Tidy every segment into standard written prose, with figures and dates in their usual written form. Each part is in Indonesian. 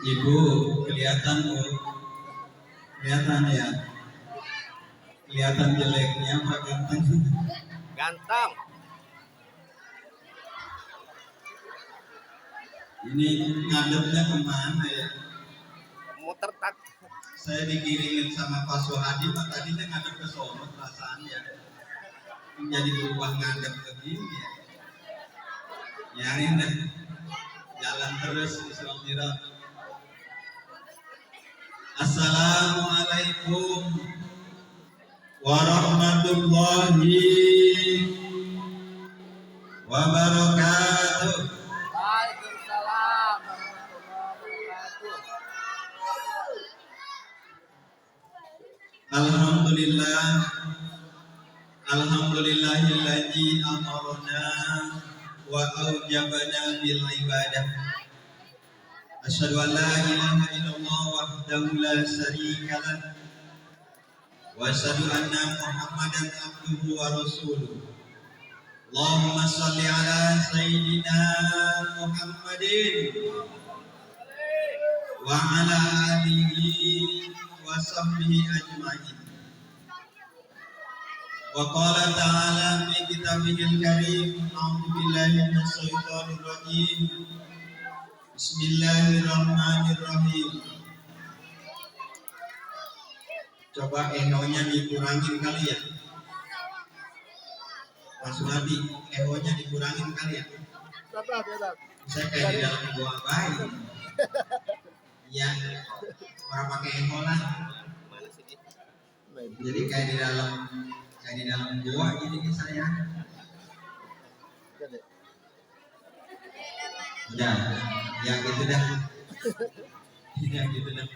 Ibu kelihatan Bu, kelihatan ya, kelihatan jeleknya apa ganteng? Ganteng. Ini ngadepnya kemana ya? Muter tak. Saya dikiringin sama Pak Sohadi, Pak tadinya ngadep ke sono perasaannya. Jadi berubah ngadep ke sini ya. Ya ini jalan terus Isra Mi'raj. Assalamualaikum warahmatullahi wabarakatuh. Waalaikumsalam warahmatullahi wabarakatuh. Alhamdulillah, alhamdulillahilladzi amarna wa aujabana bil ibadah. Asyhadu an la ilaha illallah wahdahu la syarika lah wa asyhadu anna Muhammadan abduhu wa rasuluh. Allahumma shalli ala sayyidina Muhammadin wa ala alihi wa sahbihi ajma'in. Wa qala ta'ala fi kitabihil karim, a'udzu billahi minasy syaithanir rajim. Bismillahirrahmanirrahim. Coba ehonya dikurangin kali ya. Pak Sunadi, ehonya dikurangin kali ya. Saya kayak di dalam gua bayi. Ya, orang pakai eho lah. Jadi kayak di dalam gua ini saya. Udah, ya gitu dah. Ya gitu dah.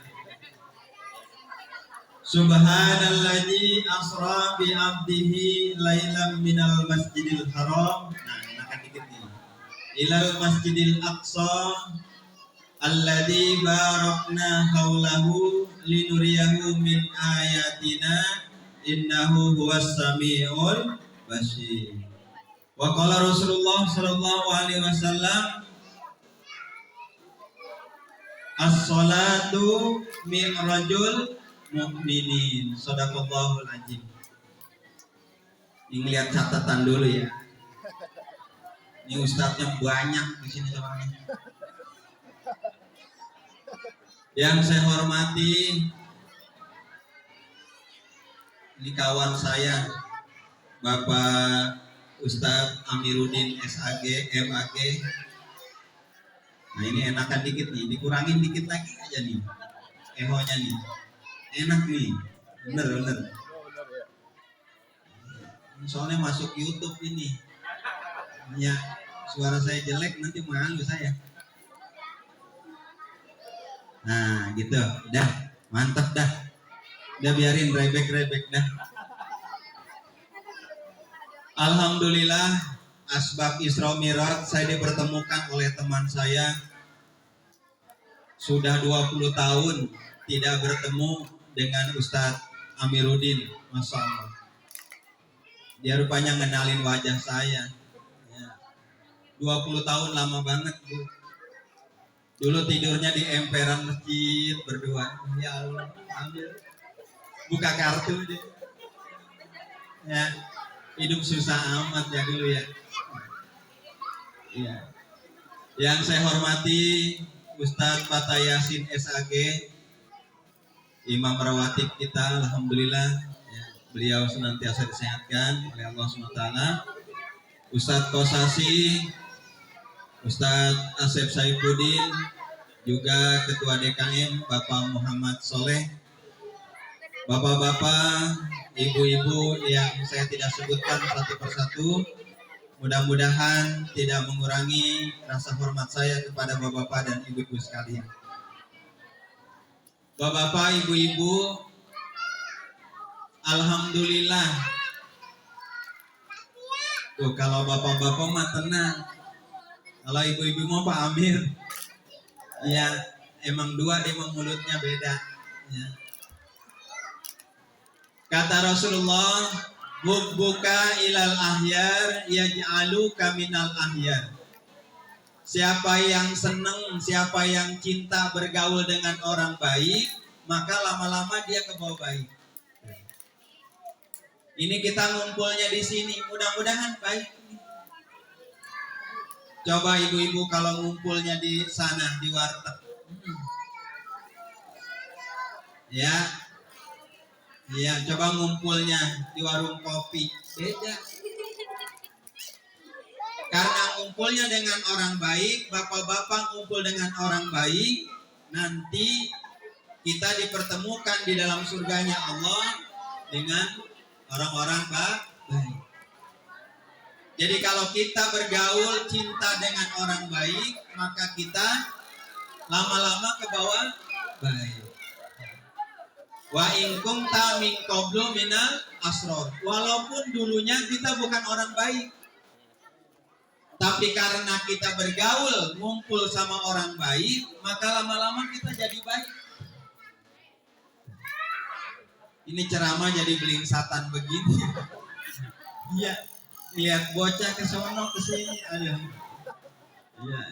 Subhanalladzi asra bi 'abdihi lailan minal masjidil haram. Nah, enakan dikit nih. Ilal masjidil aqsa alladzi barakna haulahu linuriyahu min ayatina innahu huwas samiul basir. Wa qala Rasulullah sallallahu alaihi wasallam, as-salatu mi'rajul mu'minin. Shadaqallahul azim. Ini lihat catatan dulu ya. Ini ustadznya banyak di sini soalnya. Yang saya hormati, ini kawan saya, Bapak Ustadz Amiruddin SAG, MAG. Nah ini enakan dikit nih, dikurangin dikit lagi aja nih, ehonya nih, enak nih, bener. Soalnya masuk YouTube ini, ya suara saya jelek nanti malu saya. Nah gitu, dah, mantap dah, udah biarin rebek dah. Alhamdulillah. Asbab Isra Mi'raj saya dipertemukan oleh teman saya. Sudah 20 tahun tidak bertemu dengan Ustadz Amiruddin. Masya Allah. Dia rupanya ngenalin wajah saya ya. 20 tahun lama banget Bu. Dulu tidurnya di emperan masjid berdua. Ya Allah, ambil buka kartu deh. Ya, hidup susah amat ya dulu ya. Ya. Yang saya hormati Ustadz Fatah Yasin SAG, Imam Rawatib kita, alhamdulillah ya, beliau senantiasa disehatkan oleh Allah SWT. Ustadz Kosasi, Ustadz Asep Saifuddin, juga Ketua DKM Bapak Muhammad Soleh, bapak-bapak, ibu-ibu yang saya tidak sebutkan satu persatu. Mudah-mudahan tidak mengurangi rasa hormat saya kepada bapak-bapak dan ibu-ibu sekalian. Bapak-bapak, ibu-ibu, alhamdulillah. Tuh kalau bapak-bapak mah tenang. Kalau ibu-ibu mau Pak Amir, ya emang dua dia mulutnya beda. Ya. Kata Rasulullah, hubbuka ilal ahyar yaj'aluka minal ahyar. Siapa yang senang, siapa yang cinta bergaul dengan orang baik, maka lama-lama dia ke bawah baik. Ini kita ngumpulnya di sini, mudah-mudahan baik. Coba ibu-ibu kalau ngumpulnya di sana, di warteg. Ya, ya, coba ngumpulnya di warung kopi. Beda. Karena ngumpulnya dengan orang baik, bapak-bapak ngumpul dengan orang baik, nanti kita dipertemukan di dalam surganya Allah dengan orang-orang baik. Jadi kalau kita bergaul cinta dengan orang baik, maka kita lama-lama ke bawah baik. Wa in kunta min qablu minal asror. Walaupun dulunya kita bukan orang baik, tapi karena kita bergaul, ngumpul sama orang baik, maka lama-lama kita jadi baik. Ini ceramah jadi belingsatan begini. Iya, lihat bocah ke sono ke sini, aduh.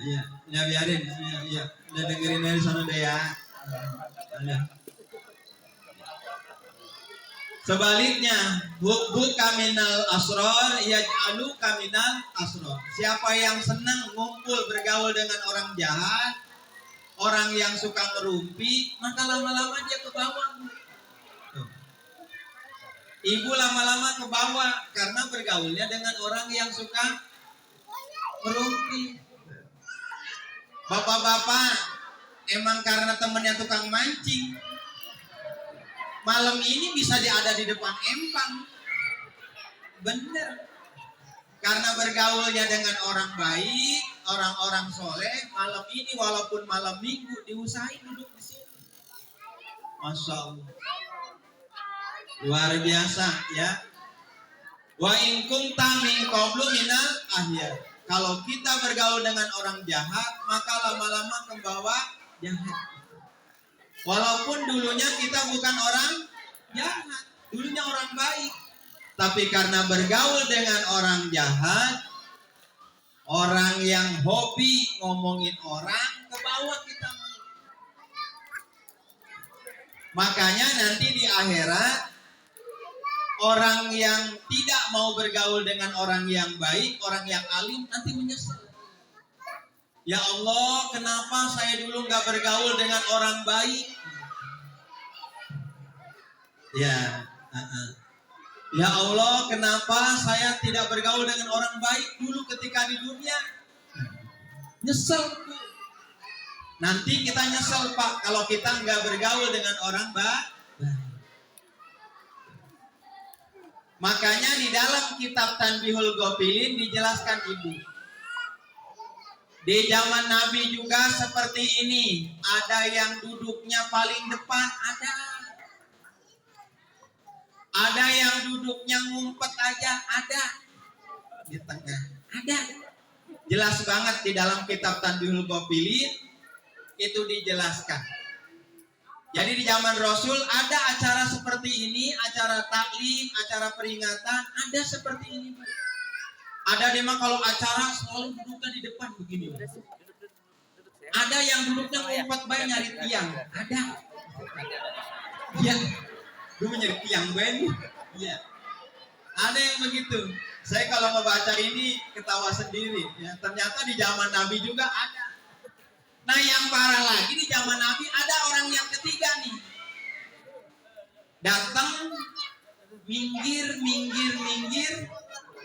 Iya, ya biarin, iya, udah dengerin dari sono deh ya. Aduh. Sebaliknya, buka minal asror, yaj'alu kaminal asror. Siapa yang senang ngumpul bergaul dengan orang jahat, orang yang suka ngerumpi, maka lama-lama dia ke bawah. Ibu lama-lama ke bawah karena bergaulnya dengan orang yang suka merumpi. Bapak-bapak emang karena temennya tukang mancing, malam ini bisa ada di depan empang. Bener. Karena bergaulnya dengan orang baik, orang-orang soleh, malam ini walaupun malam minggu diusahain duduk di sini. Masya Allah. Luar biasa ya. Wa in kunta min qablu minal ahyar. Kalau kita bergaul dengan orang jahat, maka lama-lama ke bawah jahat. Walaupun dulunya kita bukan orang jahat, dulunya orang baik. Tapi karena bergaul dengan orang jahat, orang yang hobi ngomongin orang, ke bawah kita. Makanya nanti di akhirat, orang yang tidak mau bergaul dengan orang yang baik, orang yang alim, nanti menyesal. Ya Allah, kenapa saya dulu gak bergaul dengan orang baik? Ya Allah, kenapa saya tidak bergaul dengan orang baik dulu ketika di dunia? Nyesel. Nanti kita nyesel Pak, kalau kita gak bergaul dengan orang baik. Makanya di dalam kitab Tanbihul Ghafilin dijelaskan Ibu. Di zaman Nabi juga seperti ini. Ada yang duduknya paling depan, ada yang duduknya ngumpet aja, ada. Di tengah, ada. Jelas banget di dalam kitab Tanbihul Ghafilin itu dijelaskan. Jadi di zaman Rasul ada acara seperti ini, acara taklim, acara peringatan, ada seperti ini. Ada memang kalau acara selalu duduknya di depan begini. Ada yang duduknya ngumpet baik nyari tiang, ada. Ya, gue nyari tiang baik. Ya, ada yang begitu. Saya kalau membaca ini ketawa sendiri. Ya, ternyata di zaman Nabi juga ada. Nah yang parah lagi di zaman Nabi ada orang yang ketiga nih. Datang, minggir,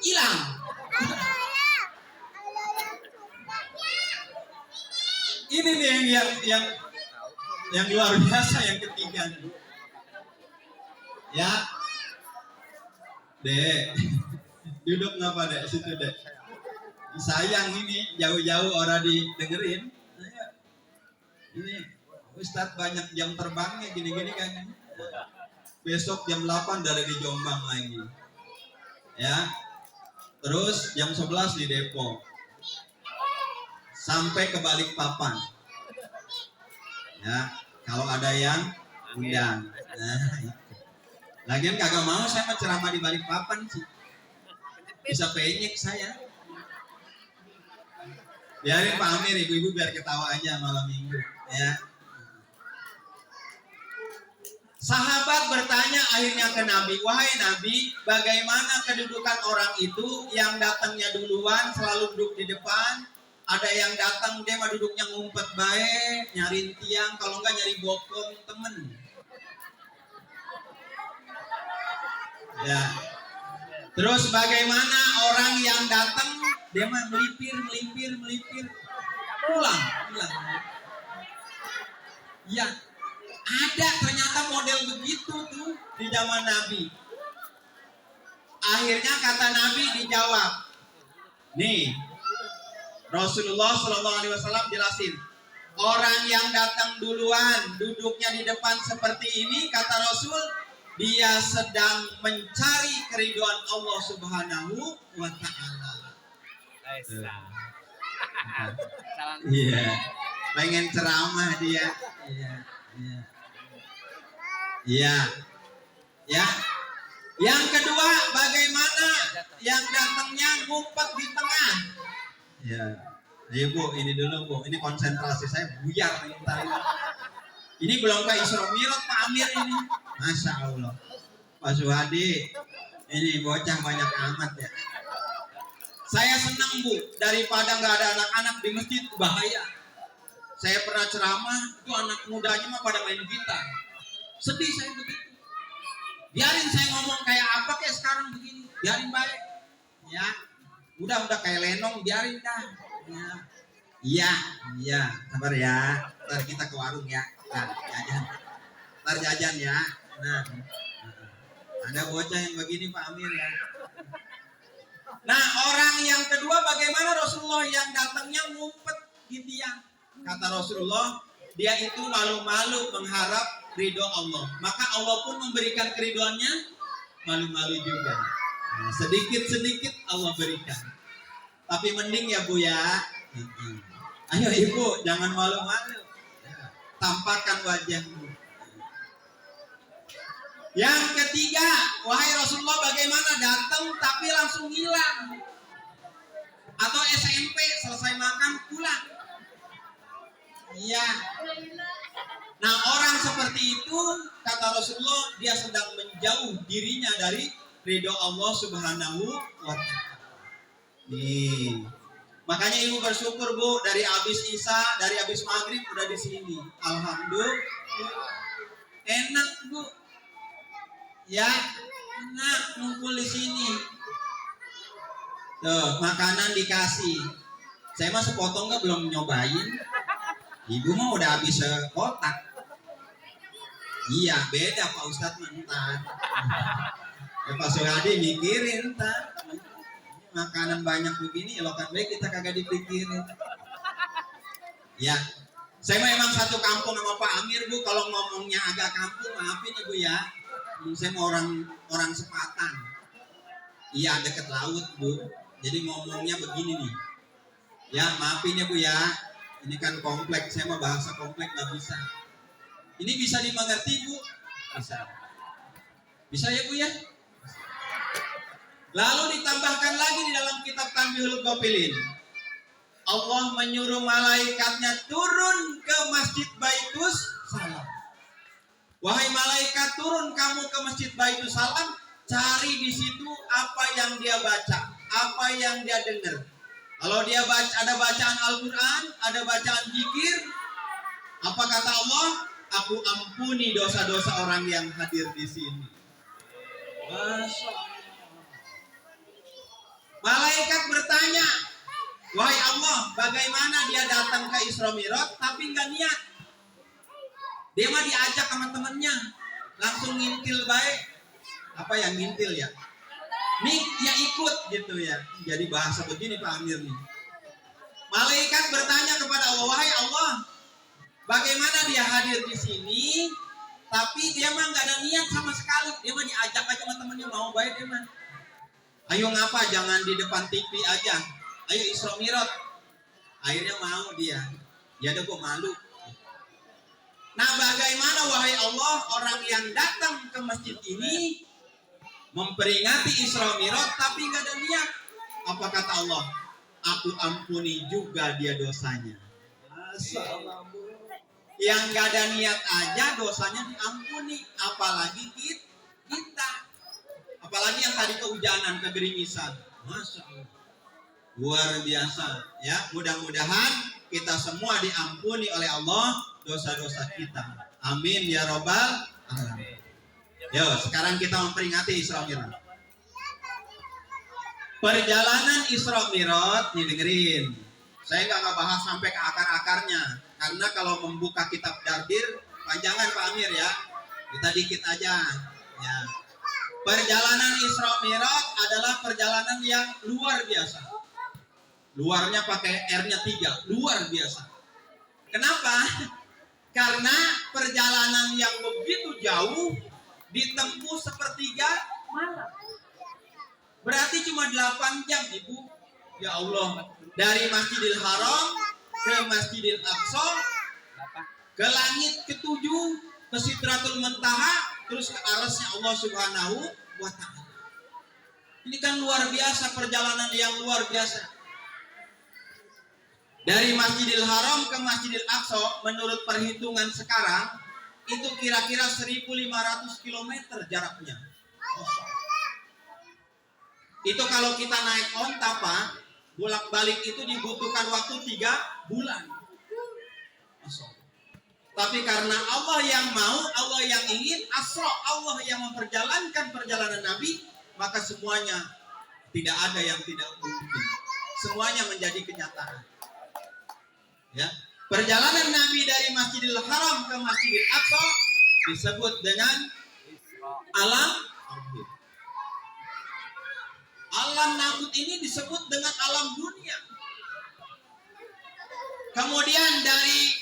hilang. Ini nih yang luar biasa yang ketiga nih. Ya, Dek, duduk ngapa Dek situ Dek. Sayang ini jauh-jauh orang didengerin. Ini Ustadz banyak jam terbangnya gini-gini kan. Besok jam 8 udah ada di Jombang lagi. Ya. Terus jam 11 di Depok. Sampai ke Balikpapan. Ya, kalau ada yang undang. Nah, lagian kagak mau saya ceramah di Balikpapan sih. Bisa penyek saya. Biarin Pak Amir, ibu-ibu biar ketawa aja malam minggu. Ya. Sahabat bertanya akhirnya ke Nabi, wahai Nabi, bagaimana kedudukan orang itu yang datangnya duluan selalu duduk di depan, ada yang datang dia mah duduknya ngumpet baik, nyari tiang, kalau enggak nyari bokong temen. Ya. Terus bagaimana orang yang datang dia mah melipir, pulang. Ya. Ada ternyata model begitu tuh di zaman Nabi. Akhirnya kata Nabi dijawab. Nih, Rasulullah SAW jelasin. Orang yang datang duluan, duduknya di depan seperti ini, kata Rasul, dia sedang mencari keriduan Allah Subhanahu wa Ta'ala. Iya, pengen ceramah dia. Iya. Ya. Yang kedua, bagaimana yang datangnya ngumpet di tengah? Ya. Ayo Bu, ini dulu Bu. Ini konsentrasi saya buyar nih tadi. Ini belum ke Isra Mi'raj Pak Amir ini. Masya Allah. Pak Suhadi, ini bocah banyak amat ya. Saya senang Bu, daripada nggak ada anak-anak di masjid bahaya. Saya pernah ceramah, itu anak mudanya mah pada main gitar. Sedih saya begitu. Biarin saya ngomong kayak apa kayak sekarang begini. Biarin baik. Ya. Udah kayak Lenong, biarin dah. Ya. Iya. Sabar ya. Ntar kita ke warung ya. Nah, jajan. Ntar jajan ya. Nah. Ada bocah yang begini Pak Amir ya. Nah, orang yang kedua bagaimana Rasulullah yang datangnya ngumpet di tiang. Kata Rasulullah, dia itu malu-malu mengharap ridho Allah. Maka Allah pun memberikan keriduannya malu-malu juga. Nah, sedikit-sedikit Allah berikan. Tapi mending ya Bu ya. Ayo Ibu, jangan malu-malu. Tampakkan wajahmu. Yang ketiga, wahai Rasulullah, bagaimana datang tapi langsung hilang? Atau SMP selesai makan pulang? Iya. Nah, orang seperti itu kata Rasulullah dia sedang menjauh dirinya dari ridho Allah Subhanahu wa Ta'ala. Nih. Makanya Ibu bersyukur Bu, dari habis Isya, dari habis Maghrib udah di sini. Alhamdulillah. Enak Bu. Ya, enak ngumpul di sini. Tuh, makanan dikasih. Saya mah sepotong nggak belum nyobain. Ibu mah udah habis sekotak. Iya, beda Pak Ustadz mantan. Pak Suhadi mikirin ntar. Makanan banyak begini, elokan baik kita kagak dipikirin. Ya, saya mah emang satu kampung sama Pak Amir Bu. Kalau ngomongnya agak kampung, maafin ya Bu ya. Saya mau orang Sepatan. Iya, deket laut Bu. Jadi ngomongnya begini nih. Ya, maafin ya Bu ya. Ini kan kompleks, saya mah bahasa kompleks nggak bisa. Ini bisa dimengerti Bu? Bisa. Bisa ya Bu ya? Lalu ditambahkan lagi di dalam kitab Tanbihul Ghafilin. Allah menyuruh malaikatnya turun ke Masjid Baitus Salam. Wahai malaikat, turun kamu ke Masjid Baitus Salam, cari di situ apa yang dia baca, apa yang dia dengar. Kalau dia baca, ada bacaan Al-Quran, ada bacaan zikir, apa kata Allah? Aku ampuni dosa-dosa orang yang hadir di sini. Masya Allah. Malaikat bertanya, wahai Allah, bagaimana dia datang ke Isra Mi'raj tapi nggak niat? Dia mah diajak sama temennya, langsung ngintil baik. Apa yang ngintil ya? Nih, ya ikut gitu ya. Jadi bahasa begini Pak Amir nih. Malaikat bertanya kepada Allah, wahai Allah, bagaimana dia hadir di sini, tapi dia mah nggak ada niat sama sekali. Dia mah diajak aja sama temennya, mau baik dia mah. Ayo ngapa? Jangan di depan TV aja. Ayo Isra Mi'raj. Akhirnya mau dia. Ya udah kok malu. Nah, bagaimana wahai Allah orang yang datang ke masjid ini memperingati Isra Mi'raj tapi nggak ada niat? Apa kata Allah? aku ampuni juga dia dosanya. Masya Allah. Yang gak ada niat aja dosanya diampuni, apalagi kita. Apalagi yang tadi kehujanan, kegerimisan. Masya Allah. Luar biasa ya. Mudah-mudahan kita semua diampuni oleh Allah dosa-dosa kita. Amin ya robbal alamin. Yo, sekarang kita memperingati Isra Mi'raj. Perjalanan Isra Mi'raj, nih dengerin. Saya nggak ngebahas sampai ke akar-akarnya, karena kalau membuka kitab Dardir panjangan Pak Amir ya. Kita dikit aja. Ya. Perjalanan Isra Mi'raj adalah perjalanan yang luar biasa. Luarnya pakai R-nya 3, luar biasa. Kenapa? Karena perjalanan yang begitu jauh ditempuh sepertiga malam. Berarti cuma 8 jam, Ibu. Ya Allah, dari Masjidil Haram ke Masjidil Aqsa, ke langit ke-7, ke Sidratul Muntaha, terus ke arasnya Allah Subhanahu wa Ta'ala. Ini kan luar biasa, perjalanan yang luar biasa. Dari Masjidil Haram ke Masjidil Aqsa, menurut perhitungan sekarang, itu kira-kira 1.500 km jaraknya. Itu kalau kita naik onta, Pak, bolak-balik itu dibutuhkan waktu 3 bulan. Tapi karena Allah yang mau, Allah yang ingin, asra, Allah yang memperjalankan perjalanan Nabi, maka semuanya tidak ada yang tidak mungkin. Semuanya menjadi kenyataan. Ya, perjalanan Nabi dari Masjidil Haram ke Masjidil Aqsa disebut dengan alam nabut. Alam nabut ini disebut dengan alam dunia. Kemudian dari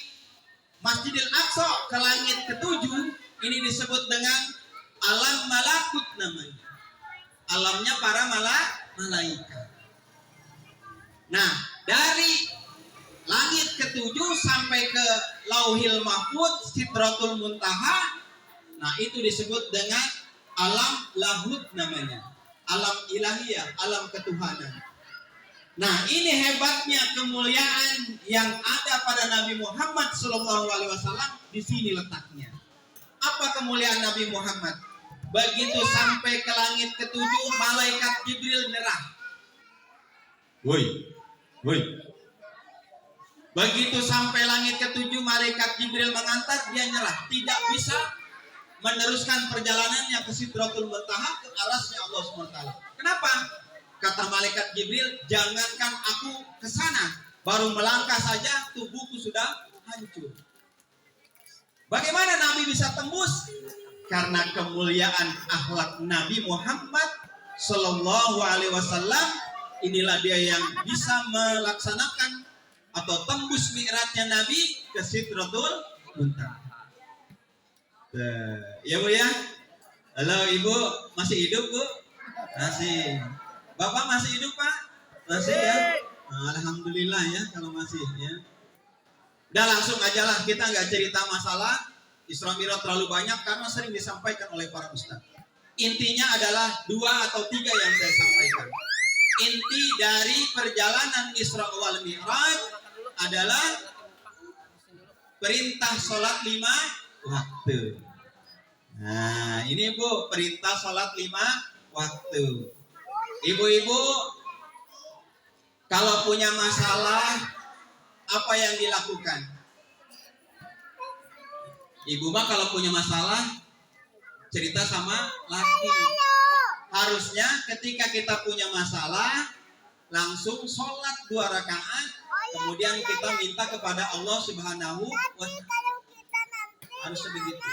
Masjidil Aqsa ke langit ke-7 ini disebut dengan alam malakut namanya. Alamnya para malaikat. Nah, dari langit ke-7 sampai ke Lauhil Mahfuz, Sidratul Muntaha, nah itu disebut dengan alam lahut namanya. Alam ilahiyah, alam ketuhanan. Nah, ini hebatnya kemuliaan yang ada pada Nabi Muhammad SAW. Di sini letaknya. Apa kemuliaan Nabi Muhammad? Begitu sampai ke langit ke-7, malaikat Jibril nyerah. Woi. Begitu sampai langit ke-7, malaikat Jibril mengantar, dia nyerah. Tidak bisa meneruskan perjalanannya ke Sidratul Muntaha, ke arasnya Allah SWT. Kenapa? Kata malaikat Jibril, jangankan aku ke sana, baru melangkah saja tubuhku sudah hancur. Bagaimana Nabi bisa tembus? Karena kemuliaan akhlak Nabi Muhammad Sallallahu Alaihi Wasallam. Inilah dia yang bisa melaksanakan atau tembus mi'rajnya Nabi ke Sidratul Muntaha. Ya Bu ya. Halo Ibu, masih hidup Bu? Masih. Bapak masih hidup Pak? Masih ya. Alhamdulillah ya kalau masih ya. Udah langsung aja lah, kita nggak cerita masalah Isra Mi'raj terlalu banyak karena sering disampaikan oleh para ustaz. Intinya adalah 2 atau 3 yang saya sampaikan. Inti dari perjalanan Isra wal Mi'raj adalah perintah sholat 5 waktu. Nah ini Bu, perintah sholat 5 waktu. Ibu-ibu kalau punya masalah apa yang dilakukan? Ibu mah kalau punya masalah cerita sama laki. Harusnya ketika kita punya masalah langsung sholat 2 rakaat, kemudian kita minta kepada Allah Subhanahu wa Ta'ala. Harusnya begitu.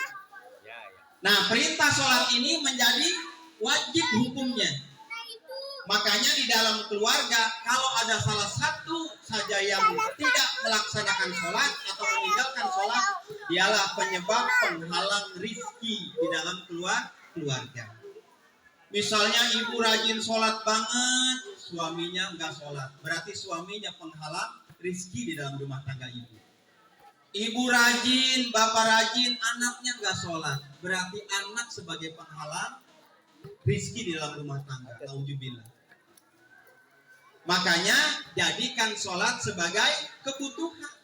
Nah, perintah sholat ini menjadi wajib hukumnya. Makanya di dalam keluarga kalau ada salah satu saja yang tidak melaksanakan sholat atau meninggalkan sholat, dialah penyebab penghalang rizki di dalam keluarga. Misalnya ibu rajin sholat banget, suaminya enggak sholat, berarti suaminya penghalang rizki di dalam rumah tangga ibu. Ibu rajin, bapak rajin, anaknya enggak sholat, berarti anak sebagai penghalang rizki di dalam rumah tangga. Nauzubillah. Makanya jadikan sholat sebagai kebutuhan.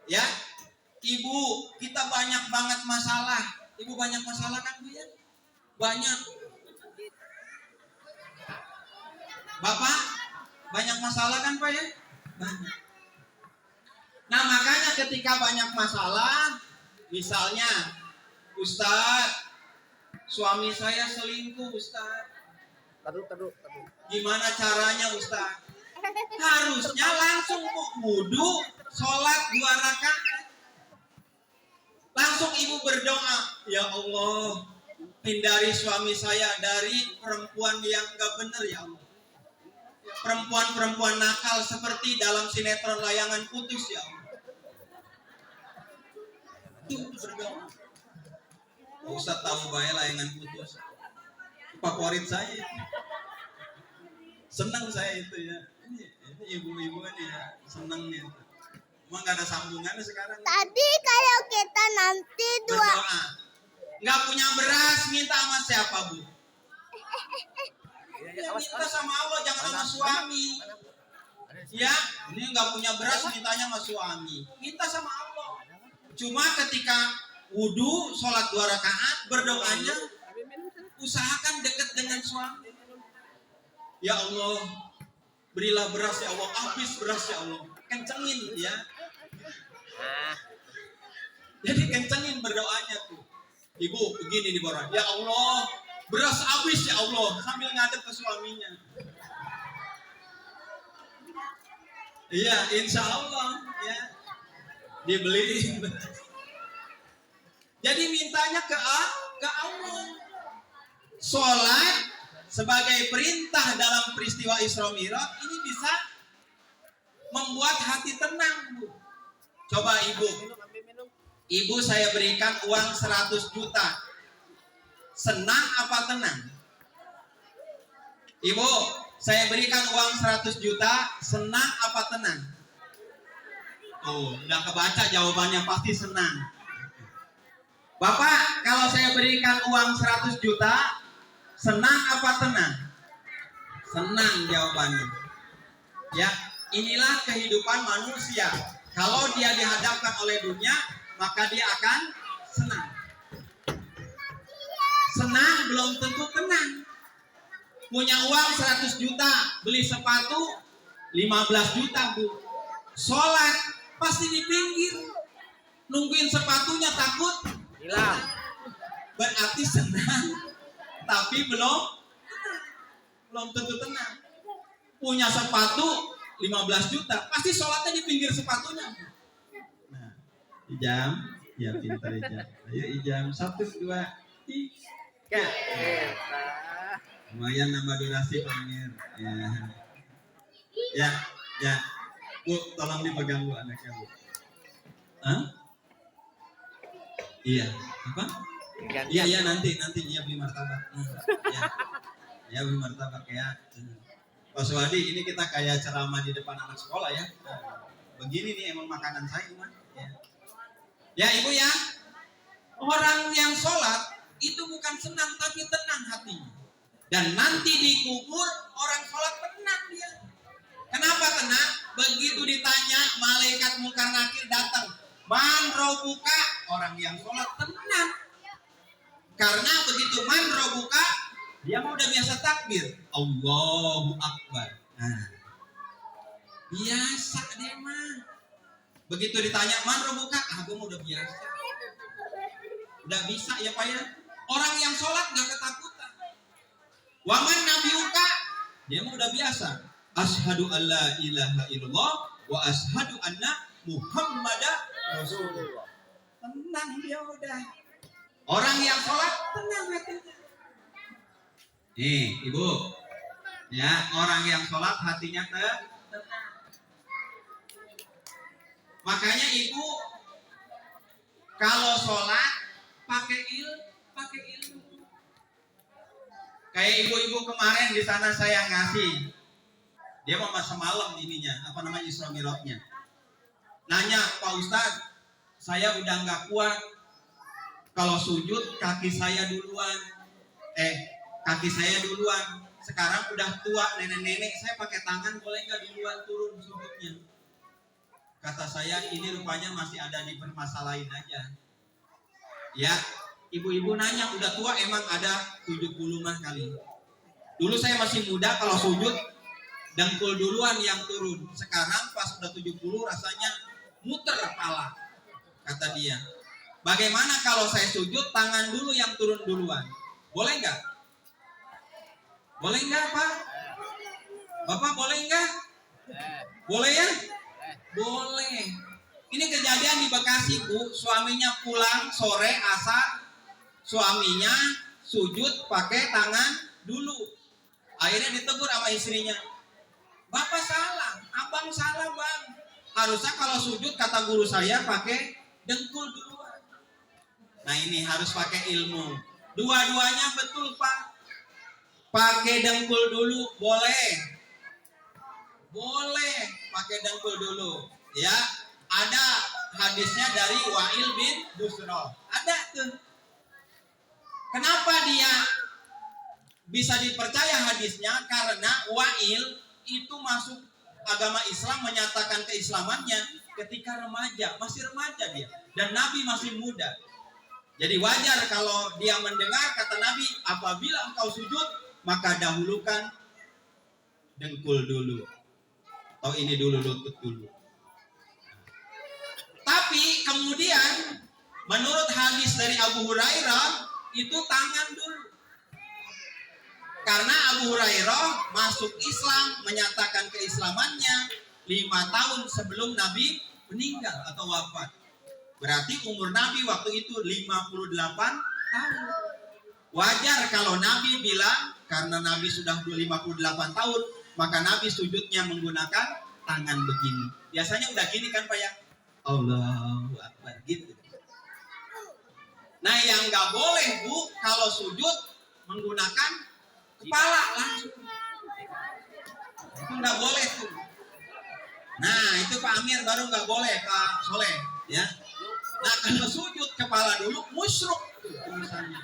Ya, ibu, kita banyak banget masalah. Ibu banyak masalah kan Bu ya? Banyak. Bapak banyak masalah kan Pak ya? Banyak. Nah makanya ketika banyak masalah, misalnya Ustadz, suami saya selingkuh Ustadz. Taruh. Gimana caranya Ustadz? Harusnya langsung wudu, sholat 2 rakaat. Langsung ibu berdoa, ya Allah, hindari suami saya dari perempuan yang gak benar ya Allah. Perempuan-perempuan nakal seperti dalam sinetron Layangan Putus ya Allah. Itu berdoa. Ustaz tahu baik Layangan Putus. Favorit saya. Senang saya itu ya. Ini ibu-ibu kan ya senang ya. Emang gak ada sambungannya sekarang. Tadi kalau kita nanti Berdoa. Nggak punya beras minta sama siapa Bu? Ya, minta sama Allah, jangan sama suami. Ya, ini nggak punya beras mintanya sama suami. Minta sama Allah. Cuma ketika wudu, sholat 2 rakaat, berdoanya usahakan dekat dengan suami. Ya Allah, berilah beras ya Allah, habis beras ya Allah. Kencengin ya. Jadi kencengin berdoanya tuh. Ibu begini nih Bora. Ya Allah, beras habis ya Allah, sambil ngadep ke suaminya. Iya, insya Allah ya dibeliin. Jadi mintanya ke Allah. Sholat sebagai perintah dalam peristiwa Isra Mi'raj ini bisa membuat hati tenang Bu. Coba Ibu saya berikan uang 100 juta. Senang apa tenang? Ibu, saya berikan uang 100 juta, senang apa tenang? Oh, udah kebaca jawabannya pasti senang. Bapak, kalau saya berikan uang 100 juta, senang apa tenang? Senang jawabannya. Ya, inilah kehidupan manusia. Kalau dia dihadapkan oleh dunia, maka dia akan senang. Senang belum tentu tenang. Punya uang 100 juta, beli sepatu 15 juta Bu. Sholat pasti di pinggir. Nungguin sepatunya takut Hilang. berarti senang. Tapi belum tentu tenang. Punya sepatu 15 juta, pasti sholatnya di pinggir sepatunya. Nah, Ijam, ya pintar Ijam. Ayo Ijam, 1, 2, 3. Lumayan nambah durasi Pamir. Ya. Bu, tolong dipegang Bu anaknya Bu. Hah? Iya, apa? Iya nanti dia beli martabak. Ya beli martabak ya. Pak Suwadi, ini kita kayak ceramah di depan anak sekolah ya. Begini nih emang makanan saya Iman. Ya Ibu ya, orang yang sholat itu bukan senang tapi tenang hatinya. Dan nanti dikubur orang sholat tenang dia. Kenapa tenang? Begitu ditanya malaikat Munkar Nakir datang, man robuka, orang yang sholat tenang. Karena begitu man robuka, dia mah udah biasa takbir, Allahu Akbar. Nah, biasa dia mah. Begitu ditanya man robuka, gue mah udah biasa. Udah bisa ya Pak ya. Orang yang sholat gak ketakutan. Waman nabiuka, dia mah udah biasa. Ashadu an la ilaha illallah wa ashadu anna Muhammadan Rasulullah. Tenang dia udah. Orang yang sholat tenang hatinya. Nih Ibu, ya orang yang sholat hatinya tenang. Makanya Ibu kalau sholat pakai ilmu. Kayak ibu-ibu kemarin di sana saya ngasih, dia mau semalam ininya, apa namanya Isra Mi'rajnya. Nanya Pak Ustadz, saya udah nggak kuat. Kalau sujud kaki saya duluan. sekarang udah tua, nenek-nenek, saya pakai tangan boleh nggak duluan turun sujudnya? Kata saya, ini rupanya masih ada di permasalahan aja. Ya, ibu-ibu nanya, udah tua emang ada 70 mah kali. Dulu saya masih muda, kalau sujud dengkul duluan yang turun. Sekarang pas udah 70 rasanya muter kepala. Kata dia, bagaimana kalau saya sujud tangan dulu yang turun duluan? Boleh nggak? Boleh nggak Pak? Bapak boleh nggak? Boleh ya? Boleh. Ini kejadian di Bekasi Bu, suaminya pulang sore asar, suaminya sujud pakai tangan dulu. Akhirnya ditegur sama istrinya. Bapak salah, abang salah bang. Harusnya kalau sujud kata guru saya pakai dengkul duluan. Nah ini harus pakai ilmu. Dua-duanya betul Pak. Pakai dengkul dulu boleh. Boleh pakai dengkul dulu. Ya, ada hadisnya dari Wa'il bin Busro. Ada tuh. Kenapa dia bisa dipercaya hadisnya? Karena Wa'il itu masuk agama Islam, menyatakan keislamannya ketika remaja, masih remaja dia. Dan Nabi masih muda. Jadi wajar kalau dia mendengar kata Nabi, apabila engkau sujud, maka dahulukan dengkul dulu. Atau ini dulu, lutut dulu. Tapi kemudian menurut hadis dari Abu Hurairah, itu tangan dulu. Karena Abu Hurairah masuk Islam, menyatakan keislamannya 5 tahun sebelum Nabi meninggal atau wafat. Berarti umur Nabi waktu itu 58 tahun. Wajar kalau Nabi bilang, karena Nabi sudah 58 tahun, maka Nabi sujudnya menggunakan tangan begini. Biasanya udah gini kan Pak ya? Allahu Akbar gitu. Nah yang nggak boleh Bu, kalau sujud menggunakan kepala langsung. Itu nggak boleh tuh. Nah itu Pak Amir baru nggak boleh, Pak Soleh. Ya. Nah kalau sujud kepala dulu musyrik tuh tulisannya.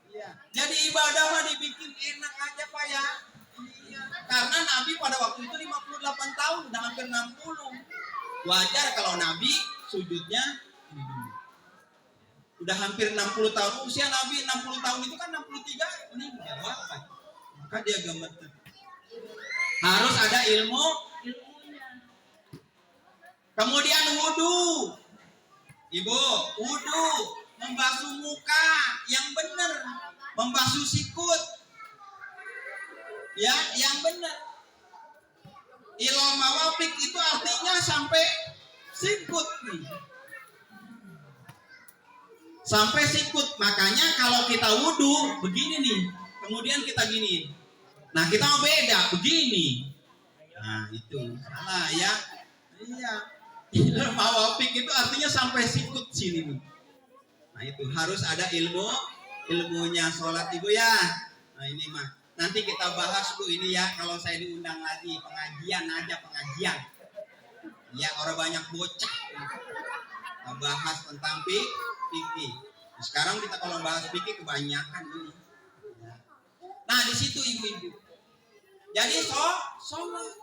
Ya. Jadi ibadah mah dibikin enak aja Pak ya. Iya. Karena Nabi pada waktu itu 58 tahun, udah hampir 60. Wajar kalau Nabi sujudnya ini dulu. Udah hampir 60 tahun. Usia Nabi 60 tahun itu kan 63 meninggal wafat. Maka dia gemeter. Harus ada ilmunya. Kemudian wudu. Ibu, wudu membasuh muka yang benar, membasuh sikut. Ya, yang benar. Ilal mawafik itu artinya sampai sikut nih. Sampai sikut. Makanya kalau kita wudu begini nih, kemudian kita gini. Nah, kita mau beda begini. Nah, itu salah ya. Iya. Ilal mawafik itu artinya sampai sikut sini nih. Nah, itu harus ada ilmunya sholat Ibu ya. Nah, ini mah nanti kita bahas Bu ini ya, kalau saya diundang lagi pengajian aja pengajian. Ya orang banyak bocah. Kita bahas tentang fikih. Sekarang kita kalau bahas fikih kebanyakan ini. Ya. Nah di situ ibu-ibu. Jadi sholat.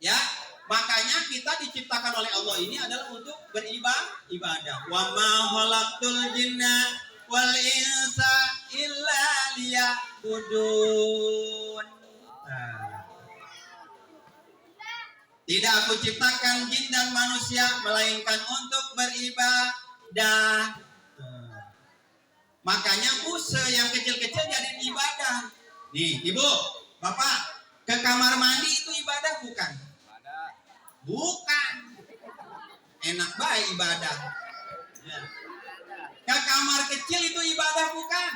Ya makanya kita diciptakan oleh Allah ini adalah untuk beribadah. Wa ma khalaqtul jinna wal insa illa liya'budun. Tidak aku ciptakan jin dan manusia melainkan untuk beribadah. Makanya puse yang kecil-kecil jadi ibadah. Nih, Ibu, Bapak, ke kamar mandi itu ibadah bukan? Bukan. Enak baik ibadah. Ya. Ke kamar kecil itu ibadah bukan?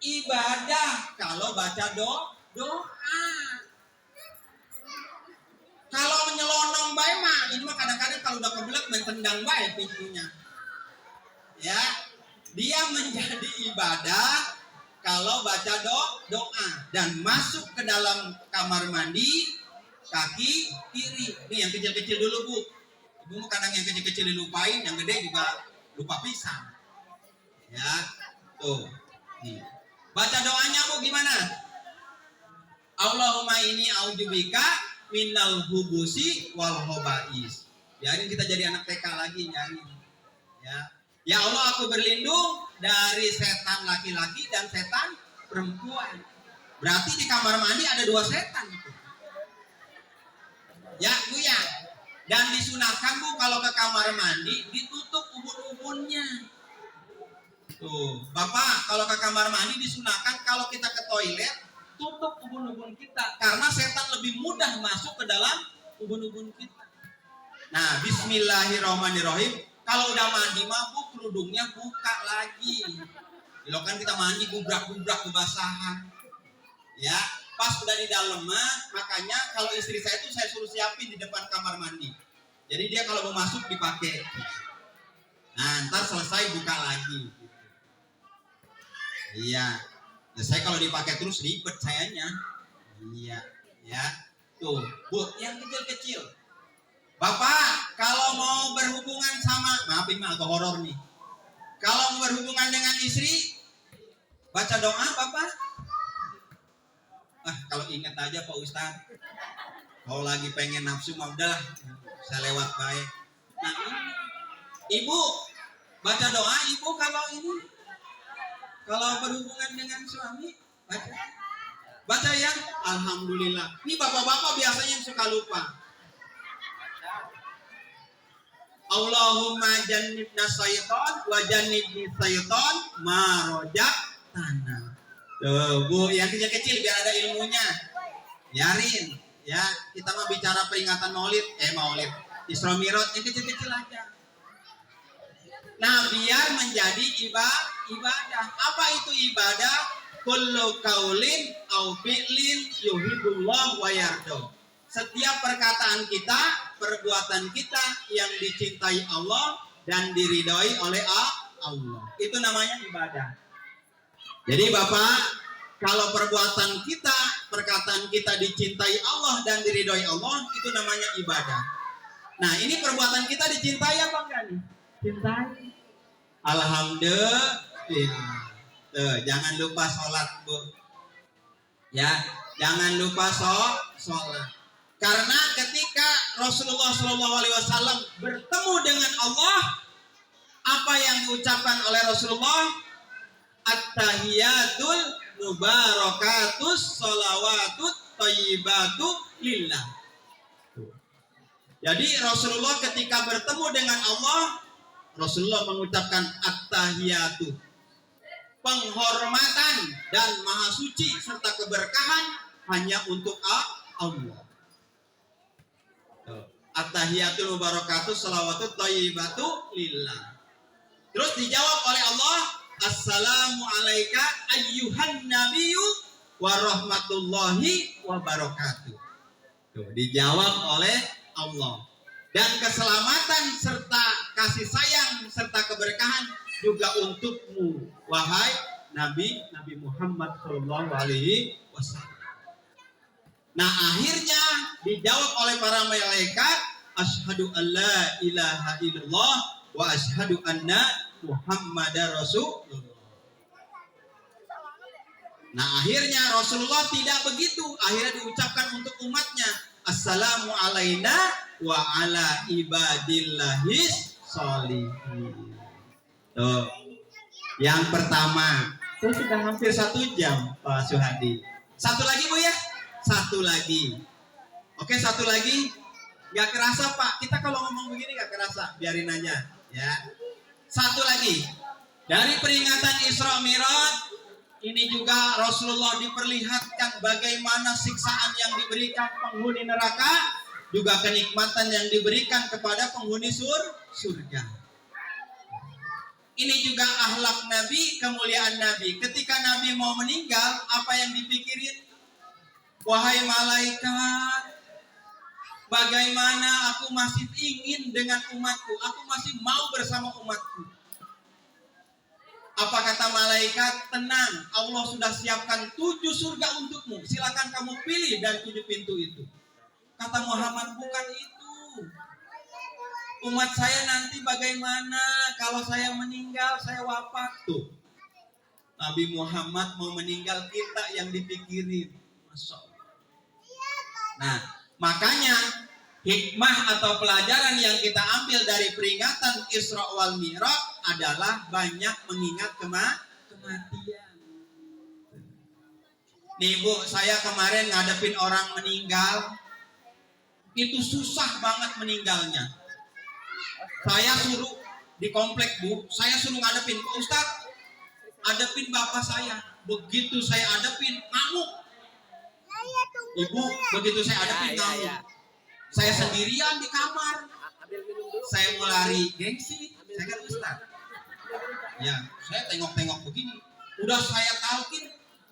Ibadah kalau baca doa. Kalau menyelonong baik mah, ini mah kadang-kadang kalau udah kebelet mentendang baik pintunya. Ya, dia menjadi ibadah kalau baca doa dan masuk ke dalam kamar mandi kaki kiri. Ini yang kecil-kecil dulu Bu. Ibu kadang yang kecil-kecil dilupain, yang gede juga lupa pisang. Ya, tuh. Nih. Baca doanya Bu gimana? Allahumma inni a'udzubika minal hubusi wal hobais. Biarin kita jadi anak TK lagi nyanyi. Ya. Ya Allah, aku berlindung dari setan laki-laki dan setan perempuan. Berarti di kamar mandi ada 2 setan. Ya Bu ya. Dan disunahkan Bu kalau ke kamar mandi ditutup ubun-ubunnya. Tuh, Bapak kalau ke kamar mandi disunahkan kalau kita ke toilet tutup ubun-ubun kita karena setan lebih mudah masuk ke dalam ubun-ubun kita. Nah, bismillahirrahmanirrahim. Kalau udah mandi mah Bu kerudungnya buka lagi. Kalau kan kita mandi gubrak-gubrak kebasahan. Ya, pas udah di dalam mah, makanya kalau istri saya tuh saya suruh siapin di depan kamar mandi. Jadi dia kalau mau masuk dipakai. Nah, ntar selesai buka lagi. Iya. Nah, saya kalau dipakai terus ribet sayanya. Iya, ya. Tuh, Bu, yang kecil-kecil. Bapak, kalau mau berhubungan sama, maaf ini agak horor nih. Kalau mau berhubungan dengan istri, baca doa, Bapak. Kalau ingat aja Pak Ustadz. Kalau lagi pengen nafsu mah udahlah, saya lewat baik. Nah, Ibu, baca doa Ibu kalau ini. Kalau berhubungan dengan suami, baca. Baca ya, alhamdulillah. Ini bapak-bapak biasanya yang suka lupa. Allahumma jannibna syaitan wa jannibni syaitan ma razaqtana. Tuh, Bu, yang kecil-kecil biar ada ilmunya. Biarin, ya. Kita mah bicara peringatan Maulid, Maulid. Isra Mi'raj yang kecil-kecil aja. Nah, biar menjadi ibadah. Apa itu ibadah? Kullu qaulin au fi'lin yuhibbullah wa yarda. Setiap perkataan kita, perbuatan kita yang dicintai Allah dan diridhoi oleh Allah. Itu namanya ibadah. Jadi Bapak, kalau perbuatan kita, perkataan kita dicintai Allah dan diridhoi Allah, itu namanya ibadah. Nah, ini perbuatan kita dicintai apa enggak nih? Cintai. Alhamdulillah. Tuh, jangan lupa sholat, Bu. Ya, jangan lupa sholat. Karena ketika Rasulullah SAW bertemu dengan Allah, apa yang diucapkan oleh Rasulullah? At-tahiyatul mubarakatus sholawatut thayyibatu lillah. Jadi Rasulullah ketika bertemu dengan Allah, Rasulullah mengucapkan at-tahiyatu, penghormatan dan maha suci serta keberkahan hanya untuk Allah. At-tahiyatul mubarakatus sholawatut thayyibatu lillah. Terus dijawab oleh Allah, assalamu alaika ayyuhan nabiyyu wa rahmatullahi wa barakatuh. Tuh, dijawab oleh Allah. Dan keselamatan serta kasih sayang serta keberkahan juga untukmu, wahai Nabi Muhammad Shallallahu Alaihi Wasallam. Nah, akhirnya dijawab oleh para malaikat, asyhadu alla ilaha illallah wa asyhadu anna Muhammadar Rasulullah. Nah, akhirnya Rasulullah tidak begitu. Akhirnya diucapkan untuk umatnya, assalamu alaina wa ala ibadillahis sholihin. Tuh, yang pertama. Itu sudah hampir 1 jam Pak Suhadi. Satu lagi Bu ya. Satu lagi. Oke, satu lagi. Gak kerasa Pak. Kita kalau ngomong begini gak kerasa. Biarin aja. Ya. Satu lagi. Dari peringatan Isra Mi'raj, ini juga Rasulullah diperlihatkan bagaimana siksaan yang diberikan penghuni neraka, juga kenikmatan yang diberikan kepada penghuni surga. Ini juga akhlak Nabi, kemuliaan Nabi. Ketika Nabi mau meninggal, apa yang dipikirin? Wahai malaikat, bagaimana aku masih ingin dengan umatku? Aku masih mau bersama umatku. Apa kata malaikat? Tenang, Allah sudah siapkan 7 surga untukmu. Silakan kamu pilih dari 7 pintu itu. Kata Muhammad, bukan itu. Umat saya nanti bagaimana kalau saya meninggal, saya wafat tuh. Nabi Muhammad mau meninggal, kita yang dipikirin. Masya Allah. Nah, makanya hikmah atau pelajaran yang kita ambil dari peringatan Isra wal Mi'raj adalah banyak mengingat kematian. Nih Bu, saya kemarin ngadepin orang meninggal. Itu susah banget meninggalnya. Saya suruh di komplek Bu, saya suruh ngadepin, Pak Ustadz, adepin bapak saya. Begitu saya adepin, ngamuk. Ibu, begitu saya adepin ngamuk. Saya sendirian di kamar. Saya mau lari, gengsi. Saya kan Ustadz. Ya, saya tengok-tengok begini. Udah saya talkin,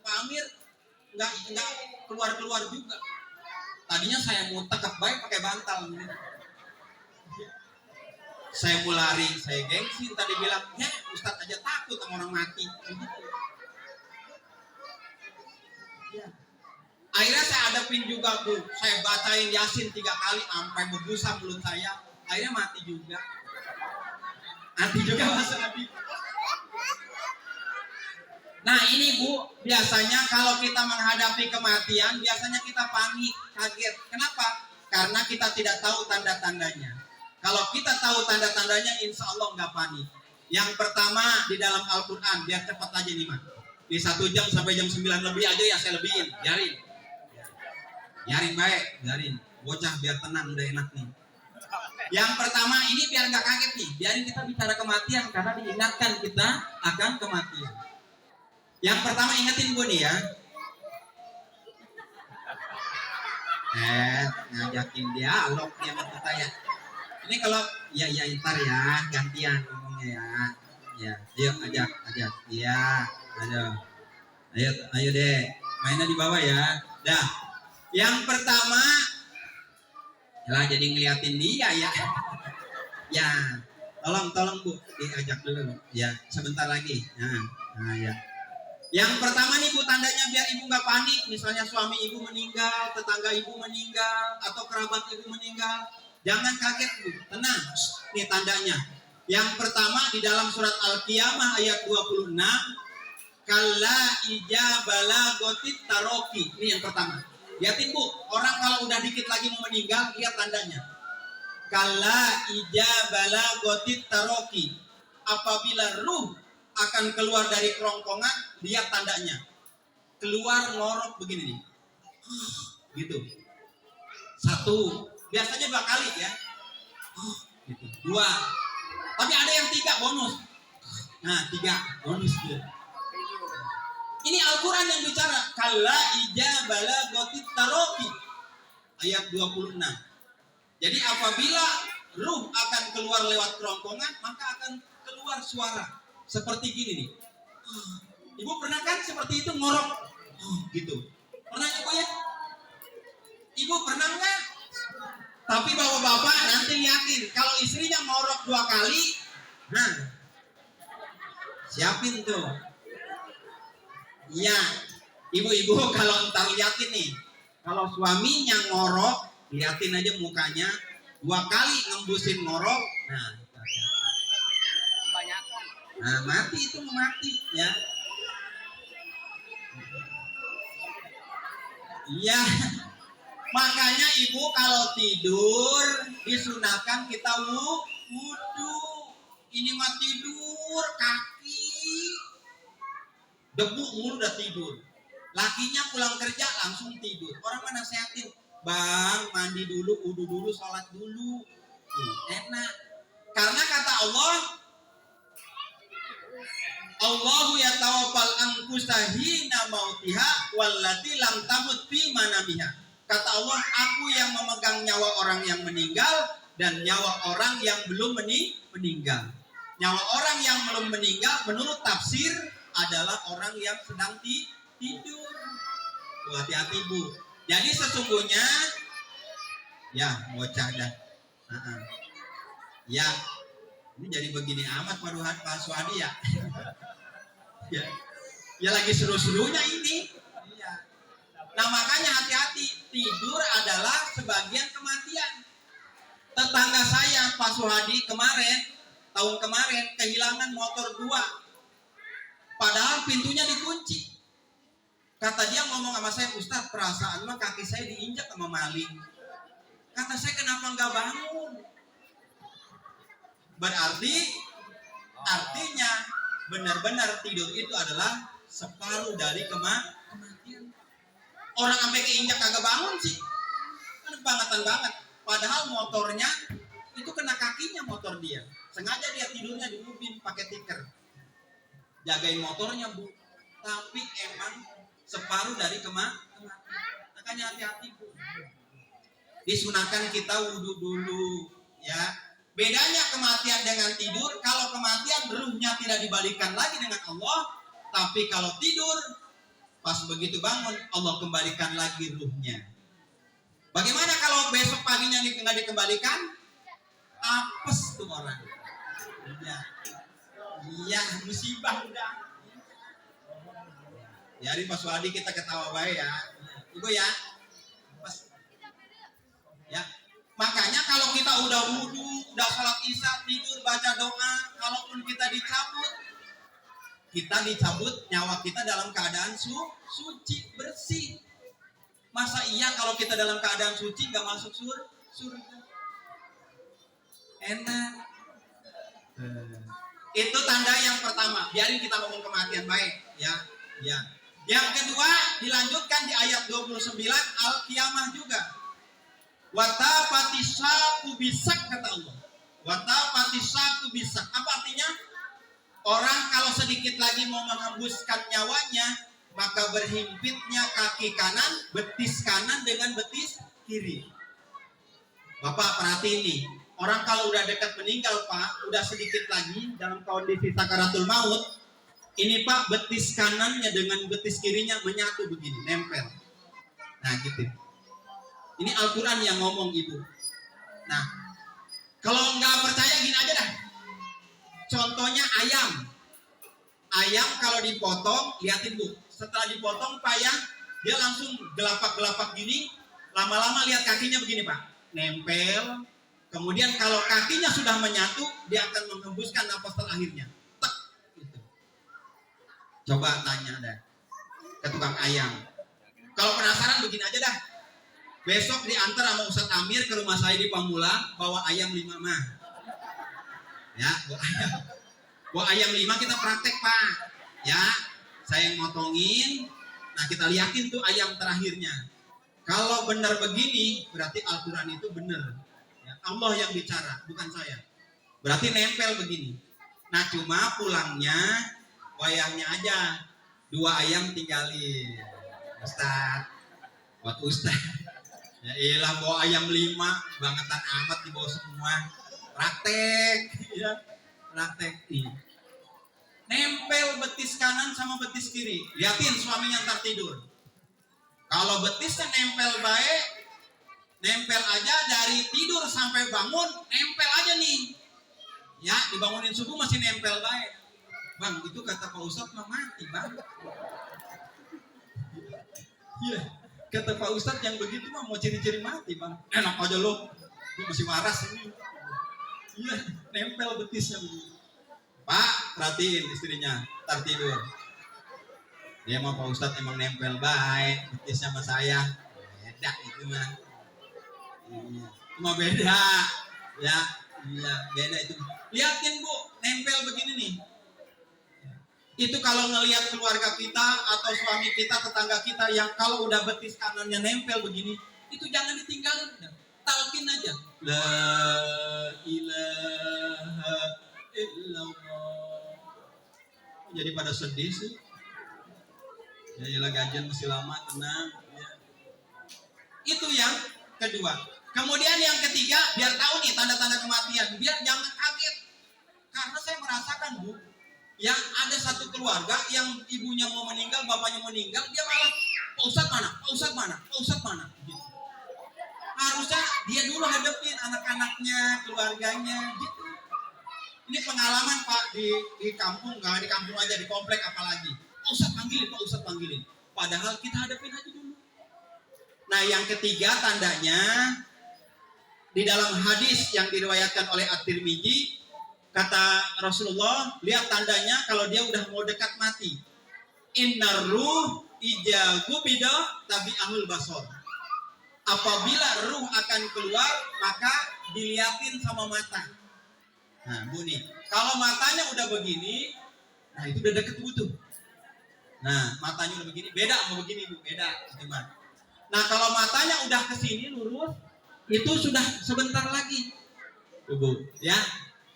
Pak Amir nggak keluar juga. Tadinya saya mau tekap baik pakai bantal. Saya mau lari, saya gengsi. Tadi bilang, ya Ustadz aja takut sama orang mati. Ya. Akhirnya saya hadapin juga Bu. Saya bacain Yasin 3 kali sampai berbusa mulut saya. Akhirnya mati juga. Mati juga Mas Nabi. Nah ini Bu, biasanya kalau kita menghadapi kematian, biasanya kita panik, kaget. Kenapa? Karena kita tidak tahu tanda-tandanya. Kalau kita tahu tanda-tandanya, insya Allah nggak panik. Yang pertama di dalam Al-Quran, biar cepat aja nih Mas. Di 1 jam sampai jam 9 lebih aja ya saya lebihin, biarin. Biarin baik, biarin. Bocah biar tenang, udah enak nih. Yang pertama ini biar nggak kaget nih, biarin kita bicara kematian karena diingatkan kita akan kematian. Yang pertama ingetin gue nih ya. Ngajakin dialog dia sama kita ya. Ini kalau ya ntar ya gantian ngomongnya ya. Ya, ayo ajak. Iya, ayo deh. Mainnya di bawah ya. Dah. Yang pertama lah jadi ngeliatin dia ya. Ya. Tolong Bu, diajak dulu. Ya, sebentar lagi. Nah ya. Yang pertama nih Bu, tandanya biar ibu nggak panik. Misalnya suami ibu meninggal, tetangga ibu meninggal, atau kerabat ibu meninggal. Jangan kaget Bu, tenang. Nih tandanya. Yang pertama di dalam surat Al-Qiyamah ayat 26. Kalla ijabala gotit taroki. Ini yang pertama. Lihatin Bu, orang kalau udah dikit lagi mau meninggal, lihat tandanya. Kalla ijabala gotit taroki. Apabila ruh akan keluar dari kerongkongan, lihat tandanya. Keluar ngorok begini nih. Gitu. 1. Biasanya 2 kali ya. Gitu. 2. Tapi ada yang 3 bonus. Nah, 3 bonus dia. Ini Al-Quran yang bicara. Kalla ijabala gotit taroki. Ayat 26. Jadi apabila ruh akan keluar lewat kerongkongan, maka akan keluar suara. Seperti gini nih. Ibu pernah kan seperti itu ngorok? Gitu. Pernah Ibu ya? Ibu pernah nggak? Tapi bapak-bapak nanti yakin. Kalau istrinya ngorok 2 kali, nah siapin tuh. Iya. Ibu-ibu kalau ntar liatin nih. Kalau suaminya ngorok, liatin aja mukanya. 2 kali ngembusin ngorok. Nah, mati itu mati ya. Iya. Makanya Ibu kalau tidur disunahkan kita wudu. Ini mah tidur kaki debu mulu udah tidur. Lakinya pulang kerja langsung tidur. Orang mana sehatin, Bang, mandi dulu, wudu dulu, sholat dulu. Enak. Karena kata Allah, Allahu yatawaffal anfusa hina mautiha wallati lam tamut fi manamiha. Kata Allah, aku yang memegang nyawa orang yang meninggal dan nyawa orang yang belum meninggal. Nyawa orang yang belum meninggal menurut tafsir adalah orang yang sedang tidur. Hati-hati Bu. Jadi sesungguhnya ya bocah dah. Ya. Ini jadi begini amat Pak Suhadi ya. Ya lagi seru-serunya ini. Iya. Nah makanya hati-hati. Tidur adalah sebagian kematian. Tetangga saya Pak Suhadi tahun kemarin kehilangan motor 2. Padahal pintunya dikunci. Kata dia ngomong sama saya, Ustaz, perasaan mah kaki saya diinjak sama maling. Kata saya, kenapa nggak bangun? Artinya benar-benar tidur itu adalah separuh dari kematian. Orang sampai keinjak kagak bangun sih, kan kebangetan banget. Padahal motornya itu kena kakinya motor dia. Sengaja dia tidurnya di ubin pakai tikar. Jagain motornya Bu. Tapi emang separuh dari kematian. Makanya hati-hati Bu. Disunahkan kita wudhu dulu, ya. Bedanya kematian dengan tidur, kalau kematian ruhnya tidak dibalikan lagi dengan Allah, tapi kalau tidur, pas begitu bangun, Allah kembalikan lagi ruhnya. Bagaimana kalau besok paginya nggak dikembalikan? Apes tuh orang. Iya, musibah udah. Ya, hari Pak Suhadi kita ketawa baik ya. Ibu ya. Pas. Ya. Makanya kalau kita udah wudhu, udah sholat isya, tidur, baca doa, kalaupun kita dicabut nyawa kita dalam keadaan suci, bersih. Masa iya kalau kita dalam keadaan suci gak masuk surga? Enak. Itu tanda yang pertama. Biarin kita ngomong kematian baik, ya. Yang kedua dilanjutkan di ayat 29 Al-Qiyamah juga. Watapatisaku bisak, kata Allah. Watapatisaku bisak. Apa artinya? Orang kalau sedikit lagi mau menghembuskan nyawanya, maka berhimpitnya kaki kanan, betis kanan dengan betis kiri. Bapak perhatiin nih, orang kalau udah dekat meninggal Pak, udah sedikit lagi dalam kondisi sakaratul maut, ini Pak betis kanannya dengan betis kirinya menyatu begini, nempel. Nah gitu. Ini Al-Quran yang ngomong Ibu. Nah, kalau nggak percaya gini aja dah. Contohnya ayam. Ayam kalau dipotong, liatin Bu. Setelah dipotong Pak ya, dia langsung gelapak-gelapak gini. Lama-lama lihat kakinya begini Pak. Nempel. Kemudian kalau kakinya sudah menyatu, dia akan menghembuskan napas terakhirnya. Tek. Gitu. Coba tanya dah ke tukang ayam. Kalau penasaran begini aja dah. Besok diantar sama Ustadz Amir ke rumah saya di Pamula, bawa ayam 5 mah. Ya, bawa ayam 5 kita praktek Pak. Ya, saya yang motongin. Nah kita liatin tuh ayam terakhirnya. Kalau benar begini, berarti Al-Quran itu benar. Ya, Allah yang bicara, bukan saya. Berarti nempel begini. Nah cuma pulangnya, wayangnya aja. 2 ayam tinggalin. Ustadz, buat Ustadz. Ya iyalah bawa ayam 5, bangetan amat dibawa semua. Praktek, ya. Praktek. Nempel betis kanan sama betis kiri. Liatin suaminya ntar tidur. Kalau betisnya nempel baik, nempel aja dari tidur sampai bangun, nempel aja nih. Ya, dibangunin subuh masih nempel baik. Bang, itu kata Pak Ustadz mah mati, Bang. Iya. Kata Pak Ustadz yang begitu mah mau ciri-ciri mati Bang. Enak aja lo masih waras ini. Iya, nempel betisnya begini. Pak, perhatiin istrinya, ntar tidur. Dia mah Pak Ustadz emang nempel baik, betisnya sama saya. Beda itu mah. Iya, cuma beda. Ya, iya, beda itu. Lihatin Bu, nempel begini nih. Itu kalau ngelihat keluarga kita atau suami kita, tetangga kita yang kalau udah betis kanannya nempel begini, itu jangan ditinggalin, talkin aja. La ilaha illallah. Jadi pada sedih sih. Ya iyalah gajian masih lama, tenang. Ya. Itu yang kedua. Kemudian yang ketiga, biar tahu nih tanda-tanda kematian, biar jangan kaget. Karena saya merasakan Bu, yang ada satu keluarga yang ibunya mau meninggal, bapaknya meninggal, dia malah Pak Ustadz mana? Pak Ustadz mana? Pak Ustadz mana? Gitu. Harusnya dia dulu hadapin anak-anaknya, keluarganya, gitu. Ini pengalaman Pak di kampung, nggak di kampung aja, di komplek apalagi. Pak Ustadz panggilin, Pak Ustadz panggilin. Padahal kita hadapin aja dulu. Nah yang ketiga tandanya, Di dalam hadis yang diriwayatkan oleh At-Tirmidzi, kata Rasulullah, lihat tandanya kalau dia udah mau dekat mati. Innar ruh ijagu bida tabi'ahul basor. Apabila ruh akan keluar, maka diliatin sama mata. Nah, Bu nih, kalau matanya udah begini, nah itu udah deket Bu tuh. Nah, matanya udah begini, beda sama begini Bu, beda. Gimana? Nah, kalau matanya udah ke sini lurus, itu sudah sebentar lagi. Tuh, Bu, ya.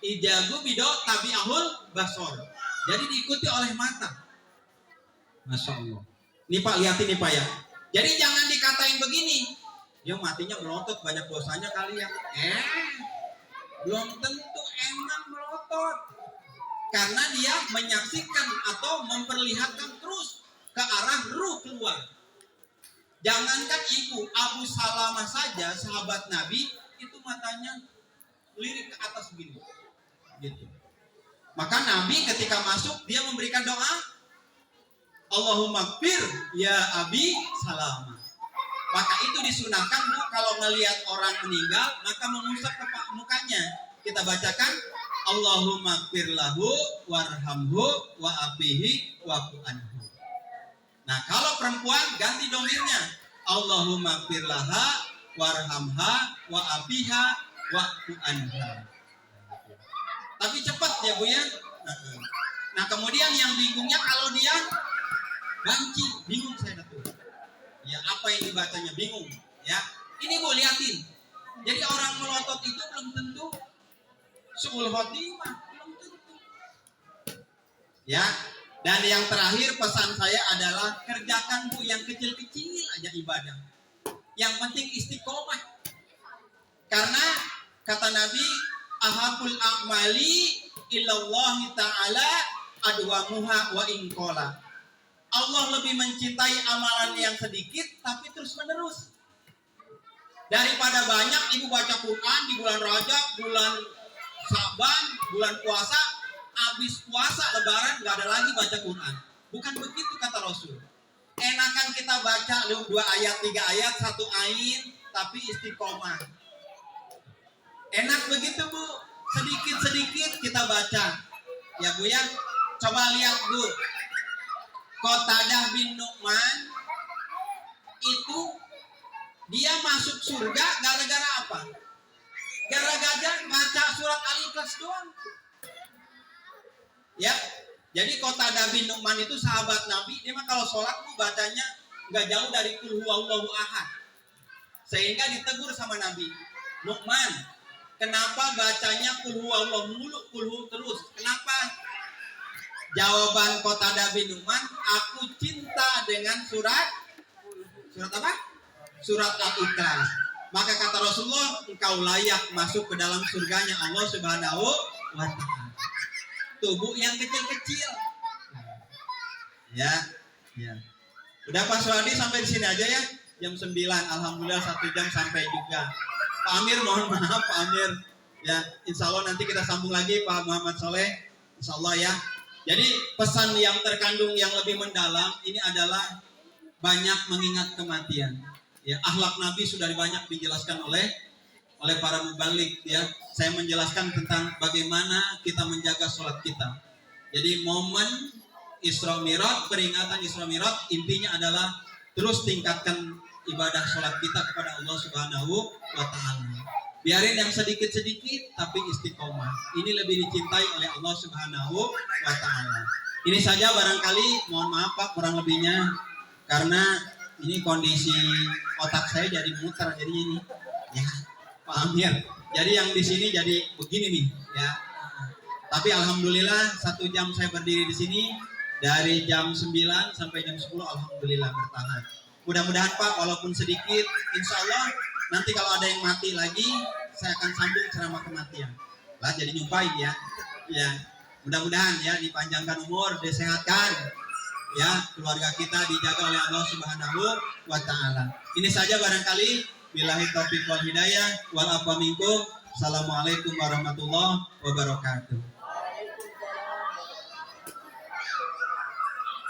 Ijagu bido tabi'ahul basor. Jadi diikuti oleh mata. Masya Allah. Nih Pak, lihatin nih Pak ya. Jadi jangan dikatain begini. Dia matinya melotot, banyak dosanya kali ya. Belum tentu emang melotot. Karena dia menyaksikan atau memperlihatkan terus ke arah ruh keluar. Jangankan ibu, Abu Salamah saja, sahabat Nabi, itu matanya lirik ke atas begini. Gitu. Maka Nabi ketika masuk, dia memberikan doa, Allahumma gfir ya Abi Salamah. Maka itu disunahkan Bu, kalau melihat orang meninggal, maka mengusap ke mukanya. Kita bacakan, Allahumma gfir lahu warhamhu wa abihi wa'fu anhu. Nah, kalau perempuan ganti domirnya. Allahumma gfir laha warhamha wa abiha wa'fu anha. Tapi cepat ya Bu ya. Nah, kemudian yang bingungnya kalau dia banci, bingung saya tuh. Ya, apa yang dibacanya bingung, ya. Ini Bu liatin. Jadi orang melotot itu belum tentu suul khotimah, belum tentu. Ya. Dan yang terakhir pesan saya adalah kerjakan Bu yang kecil-kecil aja ibadah. Yang penting istiqomah. Karena kata Nabi, ahabul a'mali ilallahi ta'ala adwamuha wa inqala. Allah lebih mencintai amalan yang sedikit tapi terus menerus. Daripada banyak ibu baca Quran di bulan Rajab, bulan Syaban, bulan puasa, habis puasa lebaran gak ada lagi baca Quran. Bukan begitu kata Rasul. Enakan kita baca 2 ayat, 3 ayat, 1 ain, tapi istiqomah. Enak begitu Bu, sedikit-sedikit kita baca. Ya Bu ya, coba lihat Bu. Qatadah bin Nu'man itu dia masuk surga gara-gara apa? Gara-gara baca surat Al-Ikhlas doang. Ya, jadi Qatadah bin Nu'man itu sahabat Nabi. Dia mah kalau sholat tuh bacanya nggak jauh dari Qul huwallahu ahad. Sehingga ditegur sama Nabi, Nu'man, kenapa bacanya Qul huwallahu mulu, Qul hu terus? Kenapa? Jawaban Qatadah bin Nu'man, aku cinta dengan surat apa? Surat Al-Ikhlas. Maka kata Rasulullah, engkau layak masuk ke dalam surganya Allah Subhanahu wa ta'ala. Tubuh yang kecil-kecil. Ya. Udah Pak Suhadi sampai di sini aja ya. Jam 9. Alhamdulillah 1 jam sampai juga. Pak Amir mohon maaf Pak Amir. Ya, insya Allah nanti kita sambung lagi Pak Muhammad Soleh. Insya Allah ya. Jadi pesan yang terkandung yang lebih mendalam ini adalah banyak mengingat kematian. Ya, akhlak Nabi sudah banyak dijelaskan oleh para mubalik. Ya, saya menjelaskan tentang bagaimana kita menjaga sholat kita. Jadi momen Isra Mi'raj, peringatan Isra Mi'raj, intinya adalah terus tingkatkan ibadah sholat kita kepada Allah Subhanahu wa ta'ala. Biarin yang sedikit-sedikit tapi istiqomah. Ini lebih dicintai oleh Allah Subhanahu wa ta'ala. Ini saja barangkali, mohon maaf Pak kurang lebihnya, karena ini kondisi otak saya jadi muter jadi ini. Ya, Pak Amir. Jadi yang di sini jadi begini nih, ya. Tapi alhamdulillah 1 jam saya berdiri di sini dari jam 9 sampai jam 10 alhamdulillah bertahan. Mudah-mudahan Pak walaupun sedikit, insya Allah nanti kalau ada yang mati lagi, saya akan sambung ceramah kematian. Lah jadi nyumpain ya. Ya. Mudah-mudahan ya dipanjangkan umur, disehatkan. Ya, keluarga kita dijaga oleh Allah Subhanahu wa ta'ala. Ini saja barangkali. Billahi taufiq wal hidayah wal afa minkum. Assalamualaikum warahmatullahi wabarakatuh.